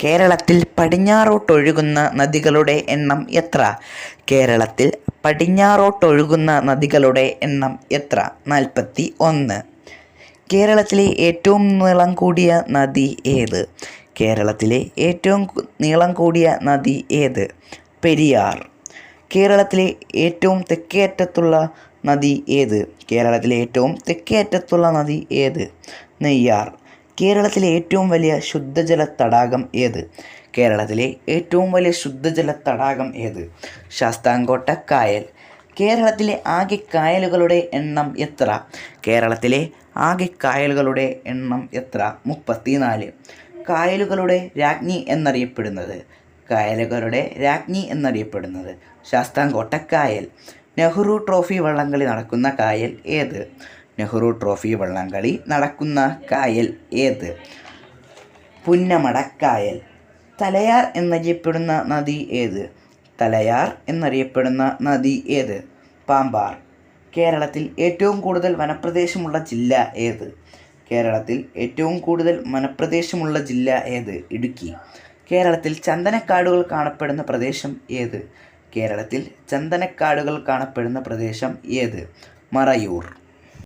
കേരളത്തിൽ പടിഞ്ഞാറോട്ടൊഴുകുന്ന നദികളുടെ എണ്ണം എത്ര? കേരളത്തിൽ പടിഞ്ഞാറോട്ടൊഴുകുന്ന നദികളുടെ എണ്ണം എത്ര? 41. കേരളത്തിലെ ഏറ്റവും നീളം കൂടിയ നദി ഏത്? കേരളത്തിലെ ഏറ്റവും നീളം കൂടിയ നദി ഏത്? പെരിയാർ. കേരളത്തിലെ ഏറ്റവും തെക്കേ അറ്റത്തുള്ള നദി ഏത്? കേരളത്തിലെ ഏറ്റവും തെക്കേ അറ്റത്തുള്ള നദി ഏത്? നെയ്യാർ. കേരളത്തിലെ ഏറ്റവും വലിയ ശുദ്ധജല തടാകം ഏത്? കേരളത്തിലെ ഏറ്റവും വലിയ ശുദ്ധജല തടാകം ഏത്? ശാസ്താംകോട്ട കായൽ. കേരളത്തിലെ ആകെ കായലുകളുടെ എണ്ണം എത്ര? കേരളത്തിലെ ആകെ കായലുകളുടെ എണ്ണം എത്ര? 34. കായലുകളുടെ രാജ്ഞി എന്നറിയപ്പെടുന്നത്? കായലുകളുടെ രാജ്ഞി എന്നറിയപ്പെടുന്നത് ശാസ്താംകോട്ട കായൽ. നെഹ്റു ട്രോഫി വള്ളംകളി നടക്കുന്ന കായൽ ഏത്? നെഹ്റു ട്രോഫി വള്ളംകളി നടക്കുന്ന കായൽ ഏത്? പുന്നമടക്കായൽ. തലയാർ എന്നറിയപ്പെടുന്ന നദി ഏത്? തലയാർ എന്നറിയപ്പെടുന്ന നദി ഏത്? പാമ്പാർ. കേരളത്തിൽ ഏറ്റവും കൂടുതൽ വനപ്രദേശമുള്ള ജില്ല ഏത്? കേരളത്തിൽ ഏറ്റവും കൂടുതൽ വനപ്രദേശമുള്ള ജില്ല ഏത്? ഇടുക്കി. കേരളത്തിൽ ചന്ദനക്കാടുകൾ കാണപ്പെടുന്ന പ്രദേശം ഏത്? കേരളത്തിൽ ചന്ദനക്കാടുകൾ കാണപ്പെടുന്ന പ്രദേശം ഏത്? മറയൂർ.